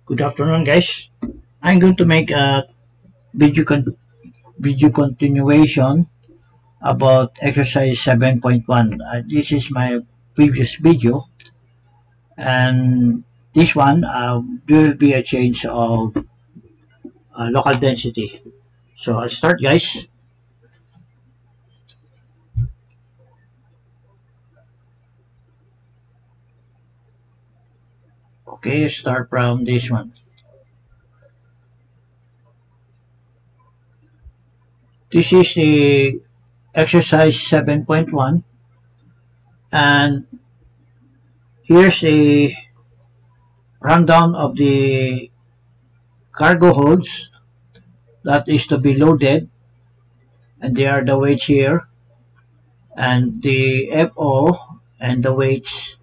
Good afternoon, guys. I'm going to make a video continuation about exercise 7.1. This is my previous video, and this one there will be a change of local density. So I'll start, guys. Okay, start from this one. This is the exercise 7.1, and here's a rundown of the cargo holds that is to be loaded, and they are the weights here, and the FO and the weights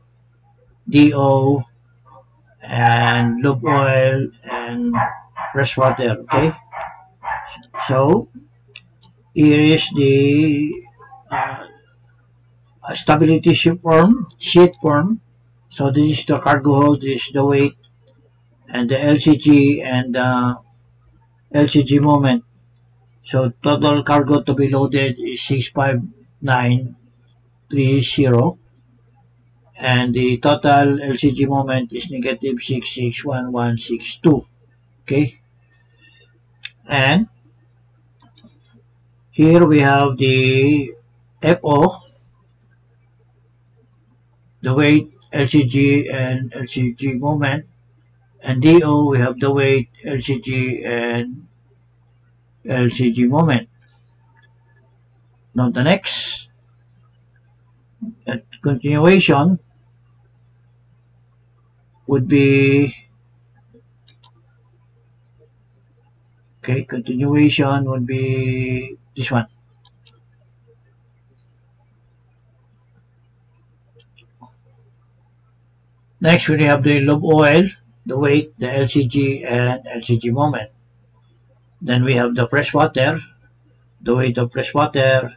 DO and lube oil and fresh water. Okay, so here is the stability sheet form. So this is the cargo hold, this is the weight, and the LCG and the LCG moment. So total cargo to be loaded is 65930, and the total LCG moment is negative 661162. Okay, and here we have the FO, the weight, LCG and LCG moment, and DO we have the weight, LCG and LCG moment. Now the next continuation would be this one. Next we have the lube oil, the weight, the LCG and LCG moment. Then we have the fresh water, the weight of fresh water,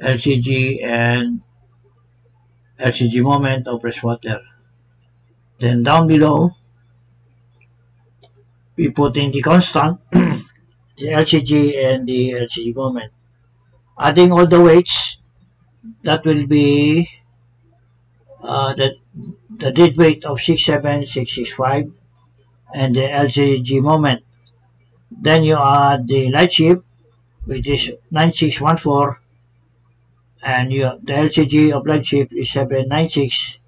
LCG and LCG moment of fresh water. Then down below we put in the constant, the LCG and the LCG moment. Adding all the weights, that will be the dead weight of 67665 and the LCG moment. Then you add the light ship, which is 9614, and the LCG of light ship is 796.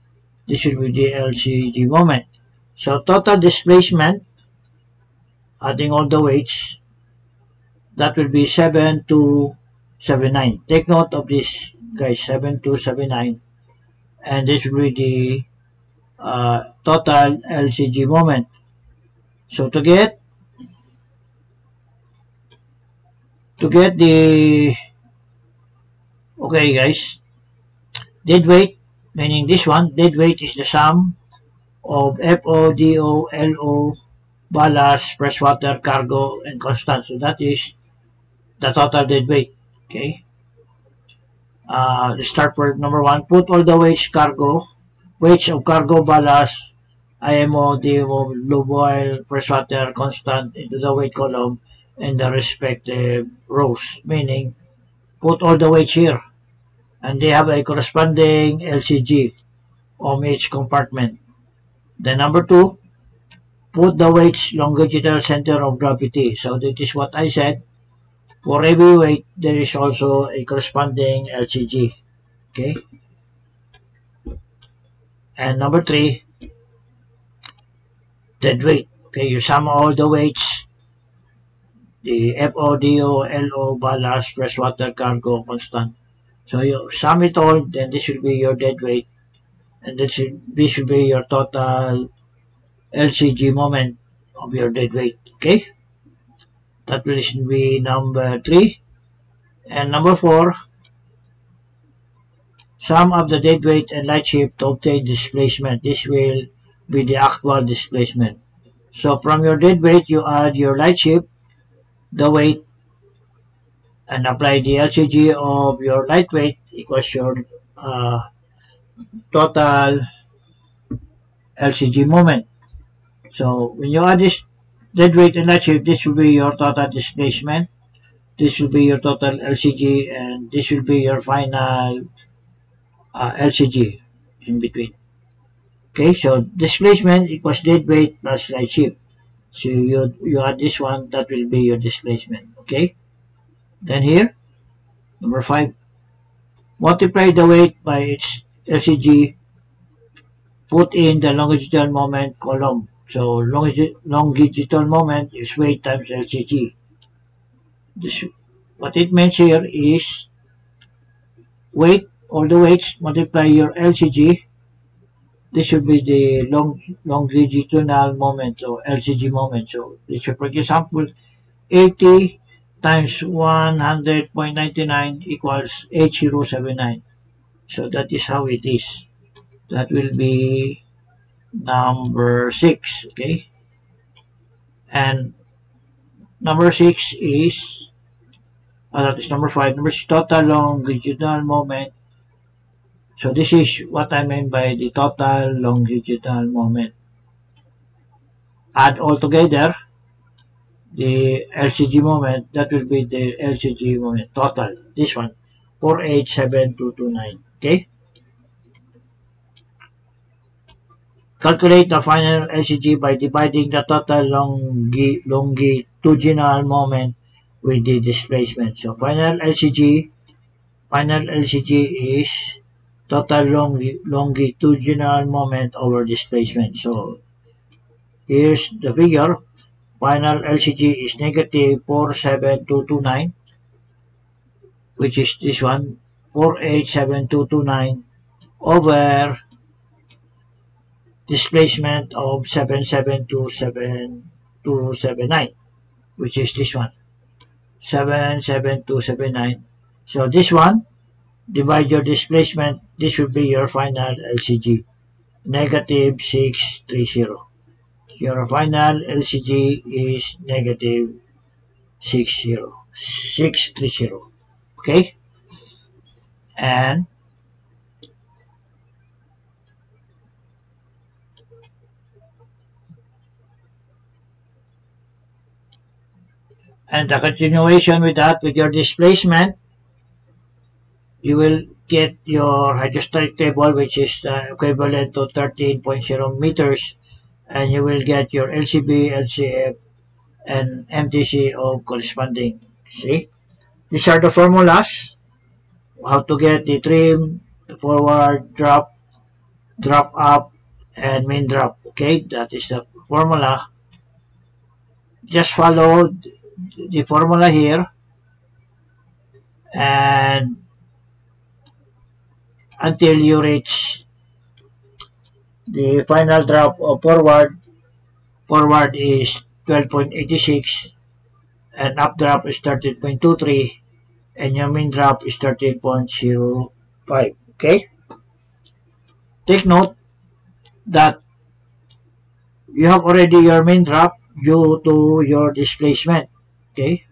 This will be the LCG moment. So total displacement, adding all the weights, that will be 7279. Take note of this, guys, 7279, and this will be the total LCG moment. So to get the guys, dead weight, meaning this one, dead weight is the sum of FO, DO, LO, ballast, freshwater, cargo, and constant. So that is the total dead weight. Okay. Let's start for number one. Put all the weights of cargo, ballast, IMO, DMO, lube oil, freshwater, constant into the weight column in the respective rows. Meaning, put all the weights here, and they have a corresponding LCG on each compartment. Then number two, put the weights longitudinal center of gravity. So that is what I said. For every weight, there is also a corresponding LCG. Okay. And number three, dead weight. Okay, you sum all the weights, the FO, DO, LO, ballast, freshwater, cargo, constant. So you sum it all, then this will be your dead weight, and this will be your total LCG moment of your dead weight. Okay, that will be number three. And number four, sum of the dead weight and light ship to obtain displacement. This will be the actual displacement. So from your dead weight, you add your light ship, the weight, and apply the LCG of your lightweight equals your total LCG moment. So when you add this dead weight and achieve, this will be your total displacement, this will be your total LCG, and this will be your final LCG in between. Okay, so displacement equals dead weight plus right shift. So you add this one, that will be your displacement. Okay, then here, number 5, multiply the weight by its LCG, put in the longitudinal moment column. So longitudinal moment is weight times LCG. This, what it means here is weight, all the weights multiply your LCG. This should be the longitudinal moment or LCG moment. So this should, for example, 80 times 100.99 equals 8079. So that is how it is. That will be number 6. Okay, and number 6 is that is number 5. Number 6, total longitudinal moment. So this is what I mean by the total longitudinal moment. Add all together the LCG moment, that will be the LCG moment total. This one, 487,229. Okay? Calculate the final LCG by dividing the total longitudinal moment with the displacement. So final LCG is total longitudinal moment over displacement. So here's the figure. Final LCG is negative 47229, which is this one, 487,229 over displacement of 77279, which is this one, 77279. So this one, divide your displacement, this will be your final LCG, negative 630. Your final LCG is negative 630. Okay? And the continuation with that, with your displacement, you will get your hydrostatic table, which is equivalent to 13.0 meters, and you will get your LCB, LCF, and MTC of corresponding. See? These are the formulas. How to get the trim, the forward, drop up, and main drop. Okay? That is the formula. Just follow the formula here, and until you reach the final drop of forward is 12.86, and up drop is 13.23, and your main drop is 13.05. Okay? Take note that you have already your main drop due to your displacement. Okay?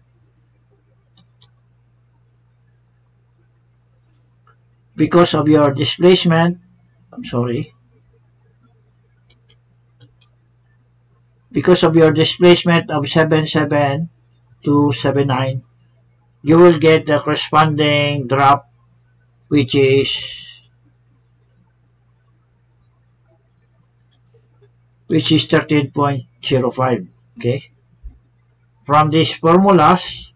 Because of your displacement, because of your displacement of 77279, you will get the corresponding drop, which is 13.05. Okay, from these formulas,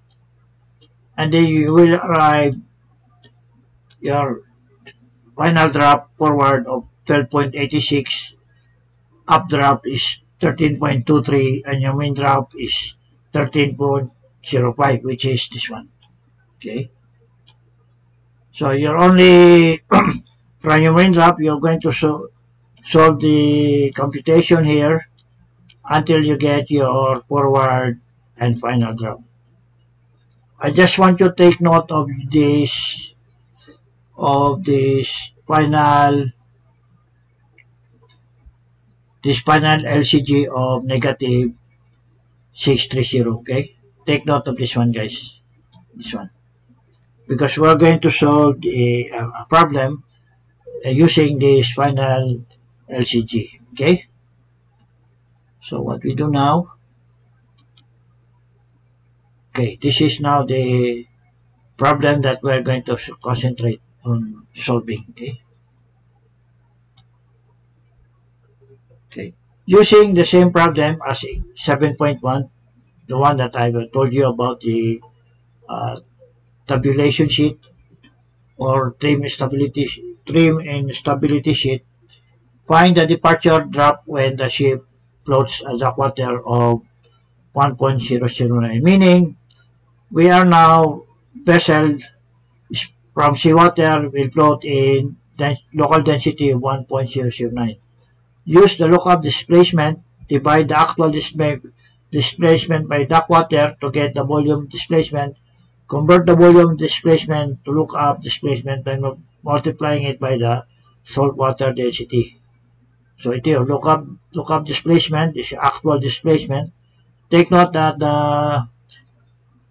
and then you will arrive your final drop forward of 12.86, up drop is 13.23, and your main drop is 13.05, which is this one. Okay, so you're only from your main drop, you're going to solve the computation here until you get your forward and final drop. I just want you to take note of this final LCG of negative 630. Okay, take note of this one, guys, this one, because we're going to solve a problem using this final LCG. Okay, So what we do now, okay, this is now the problem that we're going to concentrate on solving. Okay. Using the same problem as 7.1, the one that I told you about, the tabulation sheet or trim and stability sheet, find the departure drop when the ship floats at the quarter of 1.009, meaning we are now vessel from seawater will float in local density of 1.009. Use the lookup displacement, divide the actual displacement by dock water to get the volume displacement. Convert the volume displacement to lookup displacement by multiplying it by the saltwater density. So ito yung lookup displacement is actual displacement. Take note that the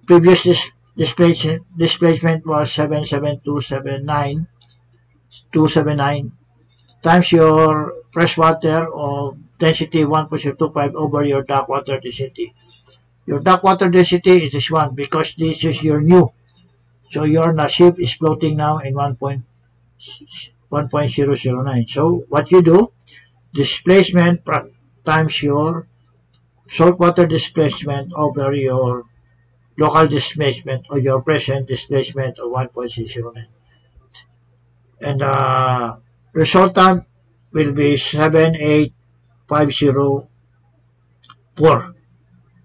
previous displacement was 77279 times your freshwater or density 1.025 over your dock water density. Your dock water density is this one because this is your new. So your ship is floating now in 1.009. So what you do, displacement times your saltwater displacement over your local displacement or your present displacement of 1.009. And resultant will be 78504.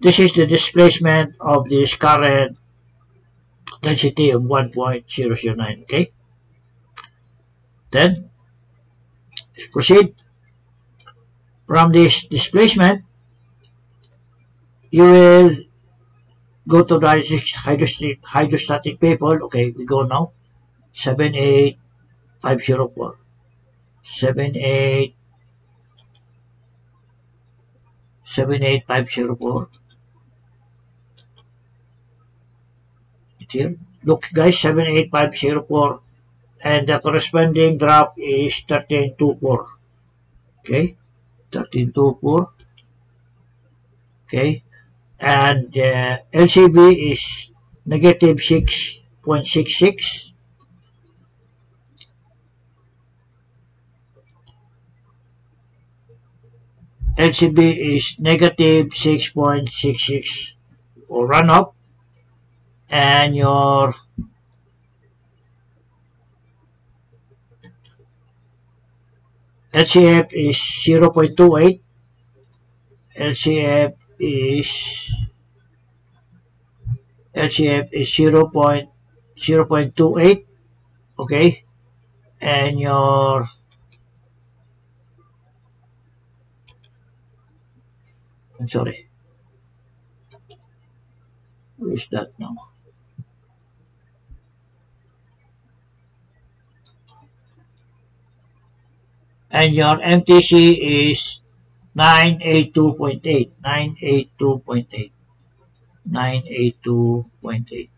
This is the displacement of this current density of 1.009. Okay. Then let's proceed. From this displacement, you will go to the hydrostatic people. Okay, we go now. 78504. 78504. Here, look guys, 78504, and the corresponding drop is 1324. Okay, 1324. Okay, and LCB is negative 6.66. LCB is negative 6.66 or run up, and your LCF is 0.28. LCF is 0.28. Okay, and your I'm sorry, where is that now? And your MTC is 982.8. 982.8. 982.8.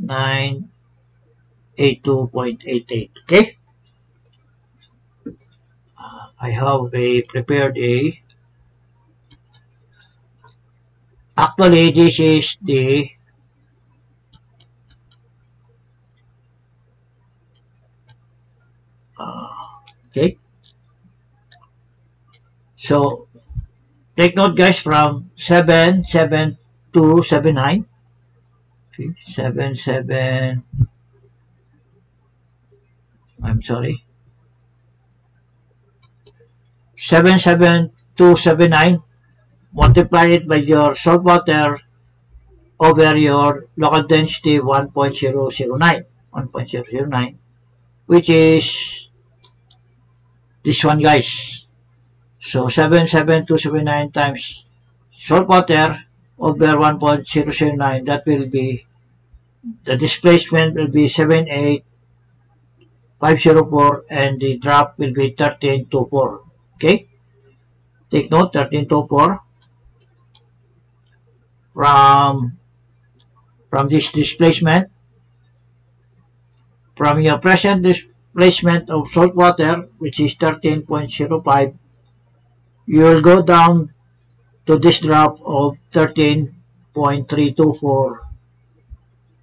982.88. Okay. I have prepared a. Actually, this is the okay. So take note, guys, from 77279. Okay, 77. I'm sorry. 77279. Multiply it by your saltwater over your local density 1.009. 1.009, which is this one, guys. So 77279 times saltwater over 1.009, that will be, the displacement will be 78504 and the drop will be 1324. Okay, take note, 1324 from this displacement, from your present displacement of salt water, which is 13.05, you will go down to this drop of 13.324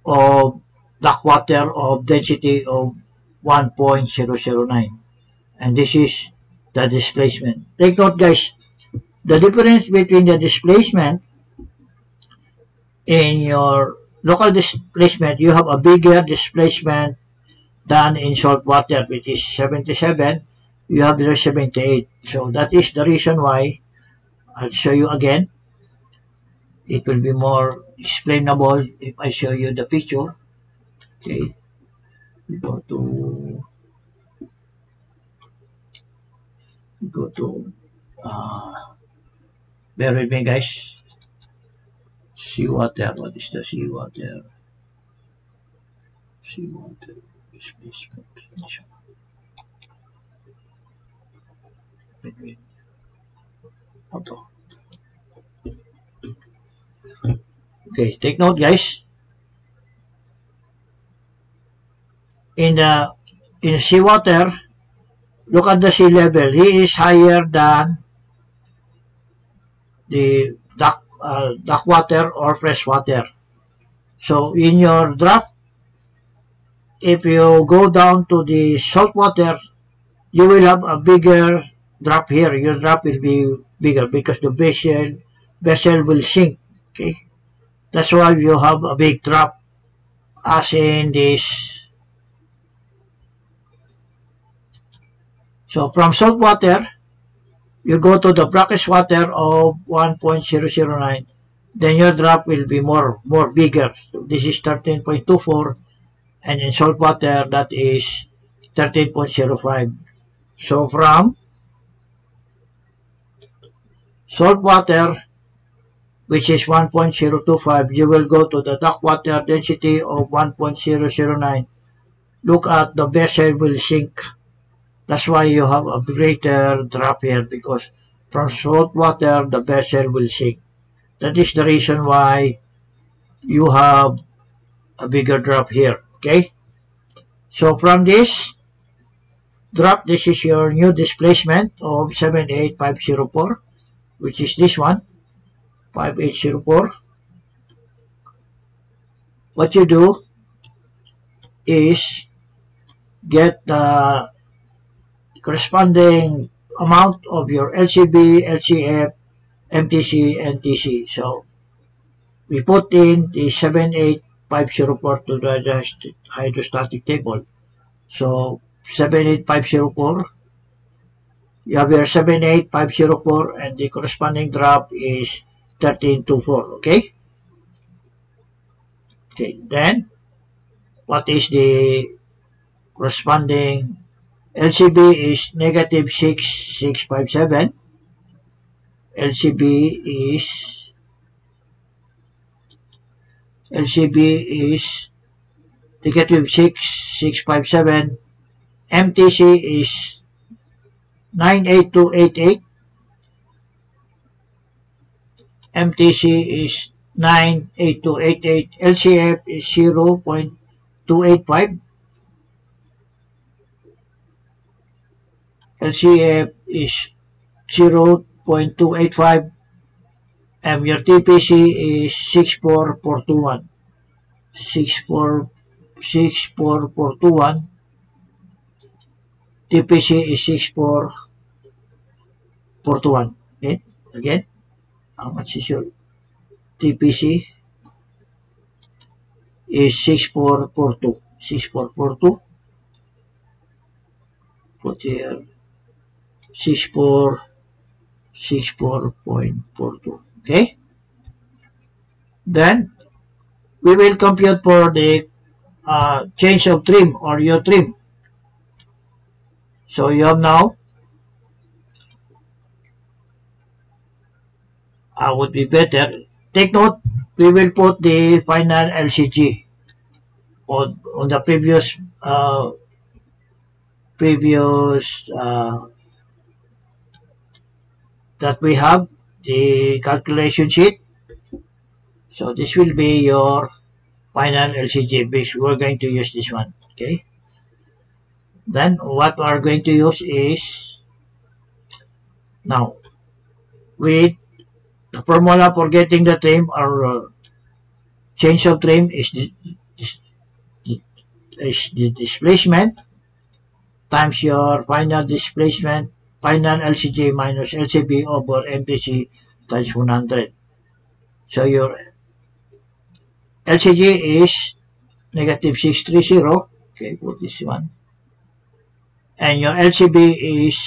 of duct water of density of 1.009, and this is the displacement. Take note, guys, the difference between the displacement in your local displacement, you have a bigger displacement than in salt water, which is 77. You have there 78. So that is the reason why. I'll show you again. It will be more explainable if I show you the picture. Okay, we go to bear with me, guys. Seawater. What is the seawater? Seawater displacement. Wait. Auto. Okay, take note, guys. In seawater, look at the sea level. He is higher than the duck water or fresh water. So in your draft, if you go down to the salt water, you will have a bigger drop here. Your drop will be bigger because the vessel will sink. Okay, that's why you have a big drop, as in this. So from salt water, you go to the brackish water of 1.009, then your drop will be more bigger. So this is 13.24, and in salt water that is 13.05. So from salt water, which is 1.025, you will go to the duct water density of 1.009. Look at the vessel will sink. That's why you have a greater drop here, because from salt water the vessel will sink. That is the reason why you have a bigger drop here. Okay, so from this drop, this is your new displacement of 78504, which is this one, 5804. What you do is get the corresponding amount of your LCB, LCF, MTC, and TC. So we put in the 78504 to the hydrostatic table. So 78504, you have your 78504, and the corresponding drop is 1324. Okay. Okay. Then what is the corresponding? LCB is negative 6657. LCB is negative 6657. MTC is 98288. MTC is 98288. LCF is 0.285. LCF is 0.285, and your TPC is 64421. 64421. TPC is 64421. Okay, again, how much is your TPC? Is 6442. 6442. Put here 64.42. Okay, then we will compute for the change of trim or your trim. So you have now, would be better, take note, we will put the final LCG on the previous that we have the calculation sheet. So this will be your final LCG, because we're going to use this one. Okay, then what we are going to use is, now with the formula for getting the trim or change of trim is the displacement times your final displacement, final LCG minus LCB over MTC times 100. So your LCG is negative 630. Okay, put this one. And your LCB is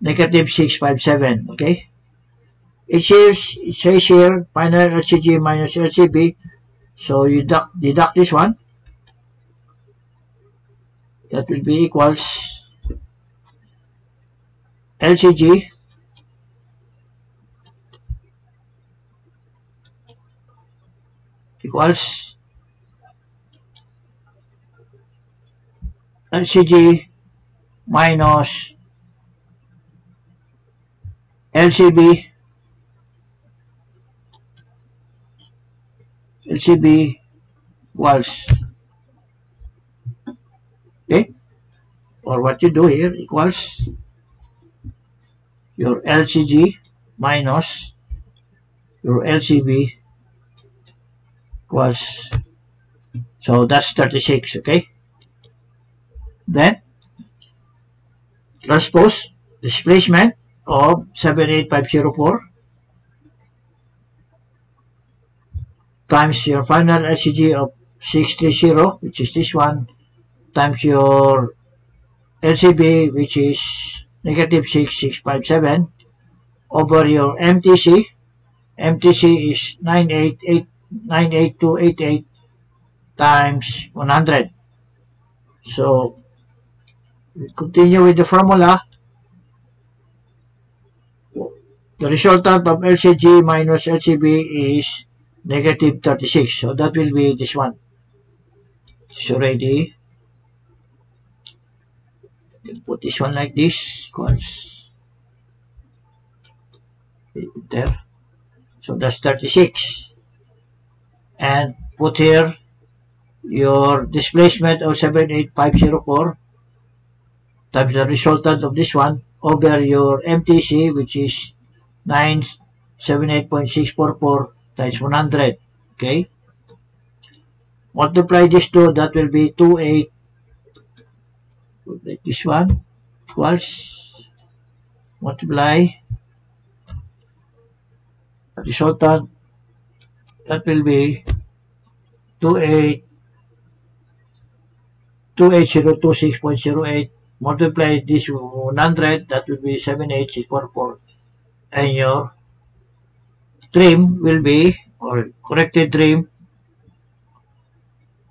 negative 657. Okay. It says here final LCG minus LCB. So you deduct this one. That will be equals LCG equals LCG minus LCB equals, okay, or what you do here equals your LCG minus your LCB equals, so that's 36, okay. Then transpose displacement of 78504 times your final LCG of 630, which is this one, times your LCB, which is negative 6657, over your MTC. MTC is 98288 times 100. So we continue with the formula. The resultant of LCG minus LCB is negative 36. So that will be this one. So ready. Put this one like this. Equals there. So that's 36. And put here your displacement of 78504 times the resultant of this one over your MTC, which is 978.644 times 100. Okay. Multiply this two, that will be 28. Like this one equals, multiply the resultant, that will be 28026.08, multiply this 100, that will be 78644, and your trim will be, or corrected trim,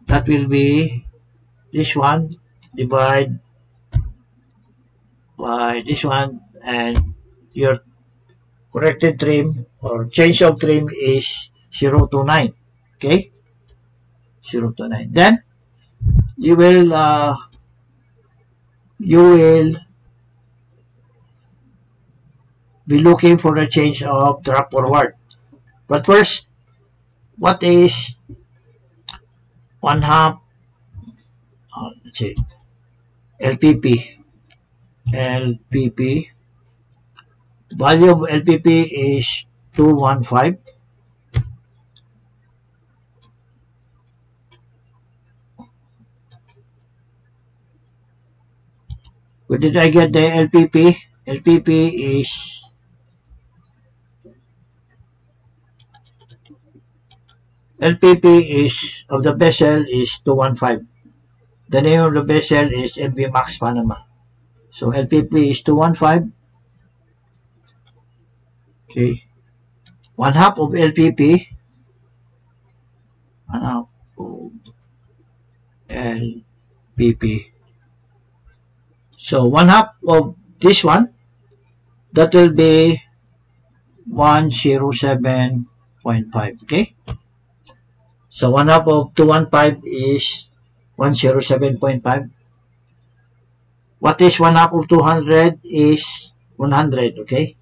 that will be this one divide by this one, and your corrected trim or change of trim is 029. Okay, 029. Then you will be looking for a change of drop forward. But first, what is 1/2? Let's see, LPP. LPP. Value of LPP is 215. Where did I get the LPP? LPP is of the vessel is 215. The name of the vessel is MV Max Panama. So LPP is 215. Okay. 1/2 of LPP. 1/2 of LPP. So 1/2 of this one, that will be 107.5. Okay. So 1/2 of 215 is 107.5. What is 1/2 of 200 is 100. Okay.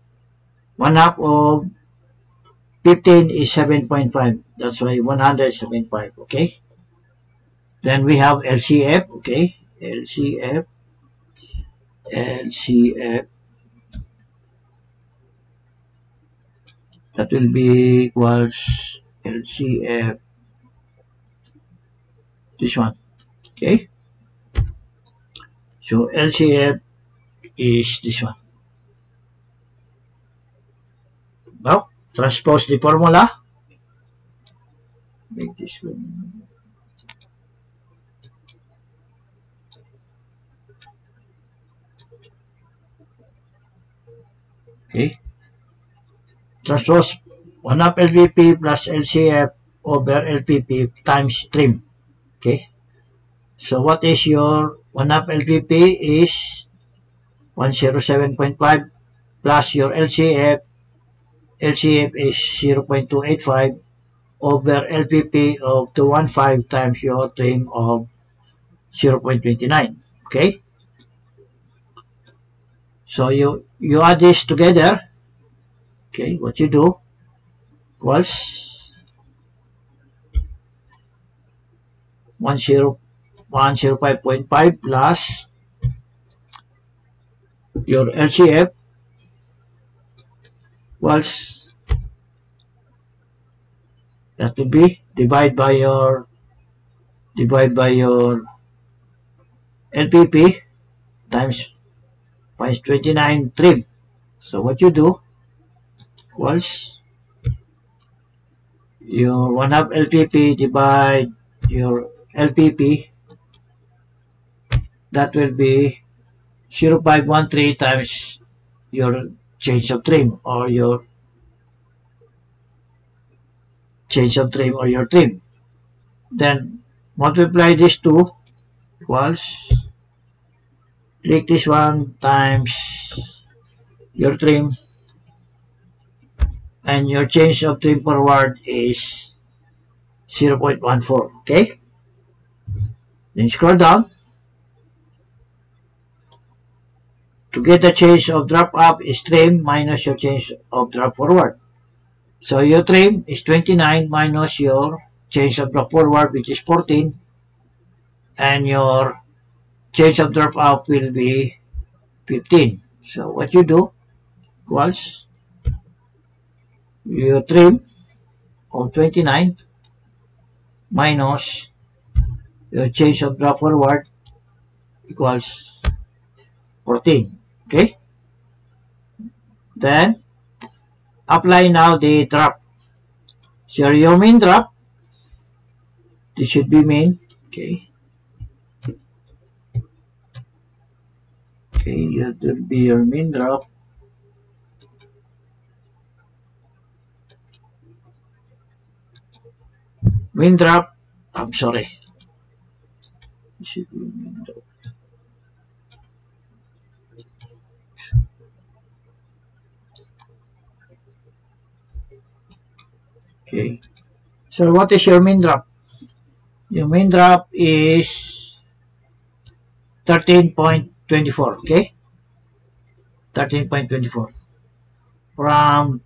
1/2 of 15 is 7.5. That's why 107.5. Okay. Then we have LCF. Okay. LCF that will be equals LCF, this one. Okay, so LCF is this one. Now transpose the formula, make this one. Okay, transpose 1/2 LVP plus LCF over LPP times trim. Okay, so what is your 1/2 LVP is 107.5 plus your LCF. LCF is 0.285 over LPP of 215 times your trim of 0.29. Okay, so you add this together. Okay, what you do equals 105.5 plus your LCF was, that to be divide by your LPP times 29 trim. So what you do equals your 1/2 LPP divide your LPP, that will be 0.513 times your change of trim or your trim. Then multiply these two equals, take this one times your trim, and your change of trim forward is 0.14. Okay, then scroll down to get the change of drop up is trim minus your change of drop forward. So your trim is 29 minus your change of drop forward, which is 14, and your change of drop up will be 15. So what you do equals your trim of 29 minus your change of drop forward equals 14. Okay, then apply now the drop. So your mean drop, this should be mean. Okay, that will be your mean drop. Mean drop, I'm sorry, it should be mean drop. Okay, so what is your mean drop? Your mean drop is 13.24. Okay, 13.24 from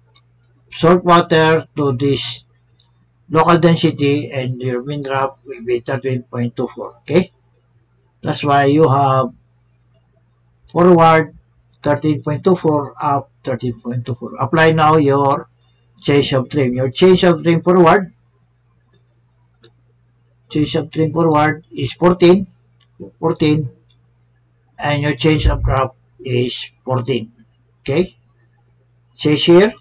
salt water to this local density, and your mean drop will be 13.24. Okay, that's why you have forward 13.24, up 13.24. Apply now your change of trim. Your change of trim forward is 14, and your change of drop is 14. Okay, says here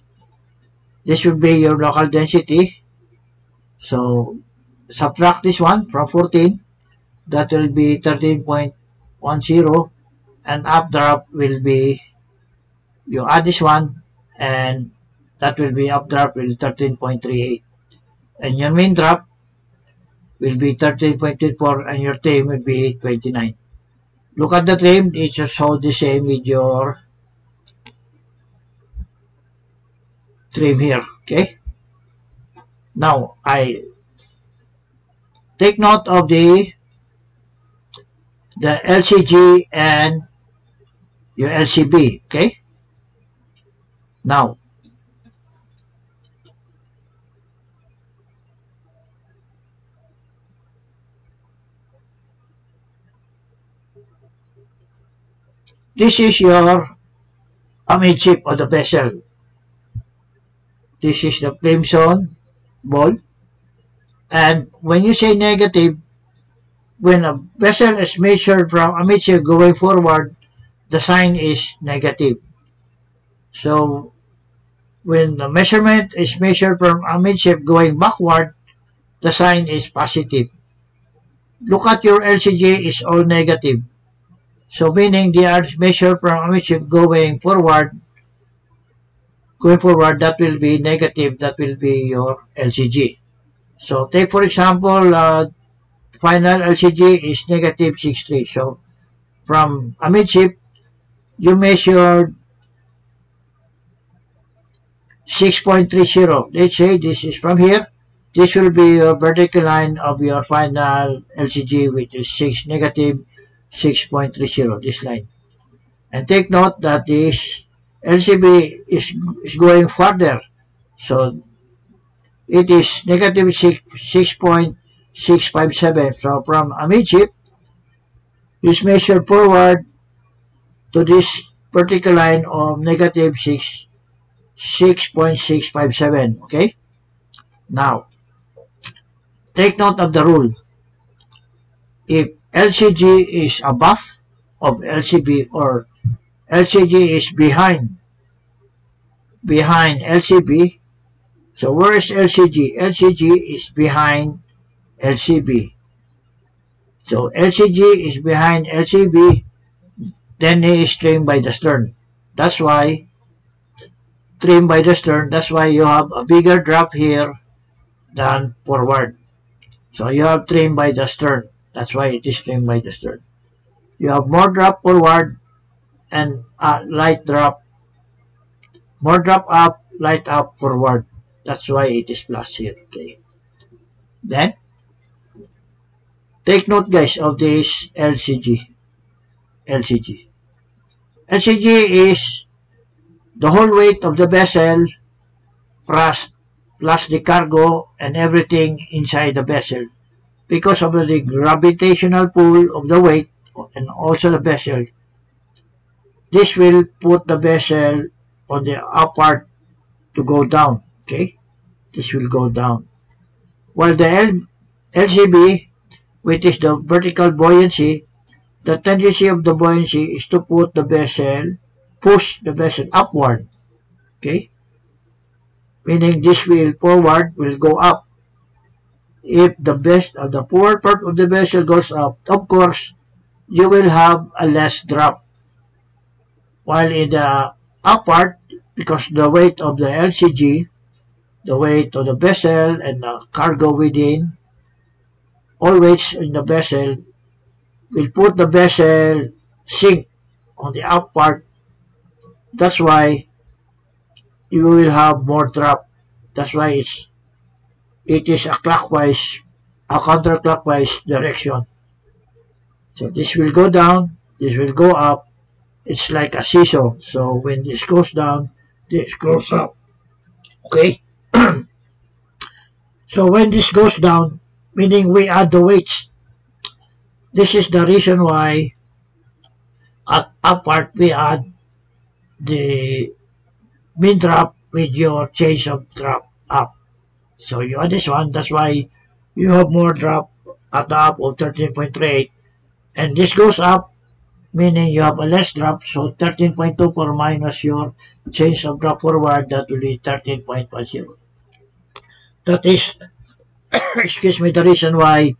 this will be your local density, so subtract this one from 14, that will be 13.10, and updraft will be, you add this one, and that will be updraft will 13.38, and your mean drop will be 13.24, and your trim will be 29. Look at the trim, it should show the same with your trim here. Okay, now I take note of the LCG and your LCB. Okay, now this is your amide chip of the vessel. This is the flame zone ball. And when you say negative, when a vessel is measured from amidship going forward, the sign is negative. So when the measurement is measured from amidship going backward, the sign is positive. Look at your LCG is all negative. So meaning they are measured from amidship going forward, that will be negative, that will be your LCG. So take for example, final LCG is negative 63. So from amidship, you measured 6.30. Let's say this is from here. This will be your vertical line of your final LCG, which is negative 6.30, this line. And take note that this LCB is going further. So it is negative 6.657. So from amidship, is measured forward to this vertical line of negative 6.657. Okay? Now, take note of the rule. If LCG is above of LCB or LCG is behind LCB, so where is LCG? LCG is behind LCB. So LCG is behind LCB, then he is trimmed by the stern. That's why trimmed by the stern. That's why you have a bigger drop here than forward. So you have trimmed by the stern. That's why it is trimmed by the stern. You have more drop forward and light drop. More drop up, light up forward. That's why it is plus here. Okay. Then take note, guys, of this LCG. LCG is the whole weight of the vessel plus the cargo and everything inside the vessel. Because of the gravitational pull of the weight and also the vessel, this will put the vessel on the upward to go down. Okay, this will go down. While the LCB, which is the vertical buoyancy, the tendency of the buoyancy is to put the vessel, push the vessel upward. Okay, meaning this will forward will go up. If the forward part of the vessel goes up, of course, you will have a less drop. While in the up part, because the weight of the LCG, the weight of the vessel and the cargo within, all weights in the vessel will put the vessel sink on the up part. That's why you will have more drop. That's why it is a counterclockwise direction. So this will go down, this will go up. It's like a seesaw. So when this goes down, this goes up. Okay? So when this goes down, meaning we add the weights. This is the reason why at up part we add the mean drop with your change of drop up. So you add this one, that's why you have more drop at the up of 13.38, and this goes up, meaning you have a less drop, so 13.24 minus your change of drop forward, that will be 13.10. That is, excuse me, the reason why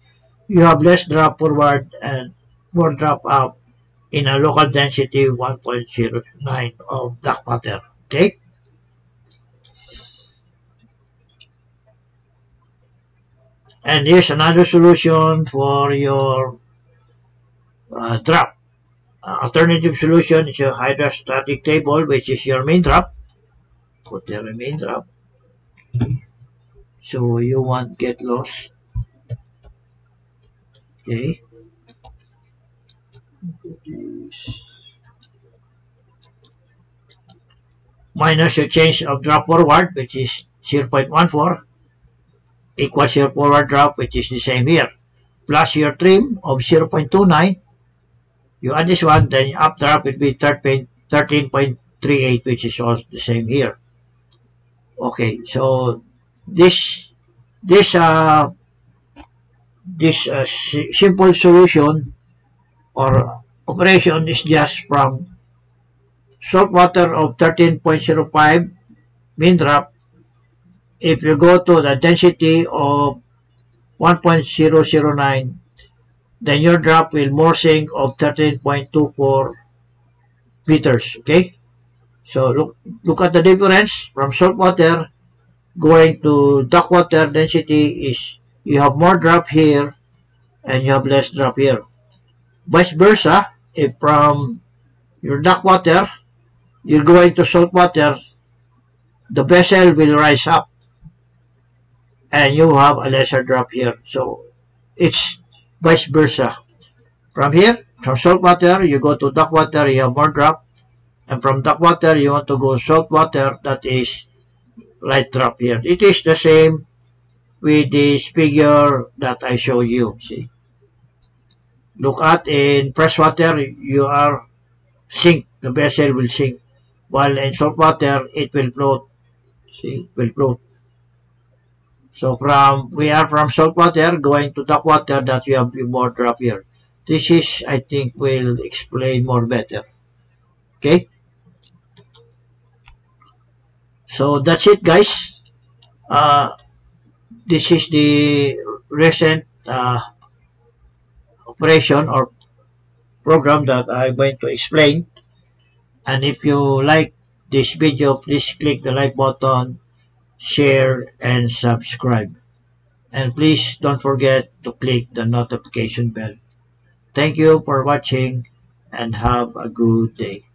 you have less drop forward and more drop up in a local density 1.09 of dark matter. Okay? And here's another solution for your drop. Alternative solution is your hydrostatic table, which is your main drop. Put there a main drop. So you won't get lost. Okay. Minus your change of drop forward, which is 0.14, equals your forward drop, which is the same here, plus your trim of 0.29. You add this one, then up drop will be 13.38, which is also the same here. Okay, so this this uh, simple solution or operation is just from salt water of 13.05 mean drop. If you go to the density of 1.009, then your drop will more sink of 13.24 meters. Okay, so look at the difference from salt water going to duck water. Density is you have more drop here and you have less drop here. Vice versa, if from your duck water you're going to salt water, the vessel will rise up and you have a lesser drop here. So it's vice versa. From here, from salt water, you go to duck water, you have more drop. And from duck water, you want to go salt water, that is light drop here. It is the same with this figure that I show you. See, look at in fresh water, you are sink, the vessel will sink. While in salt water, it will float. See, it will float. So we are from salt water going to duck water, that you have more drop here. This is, I think, will explain more better. Okay. So that's it, guys. This is the recent operation or program that I'm going to explain. And if you like this video, please click the like button, share, and subscribe. And please don't forget to click the notification bell. Thank you for watching and have a good day.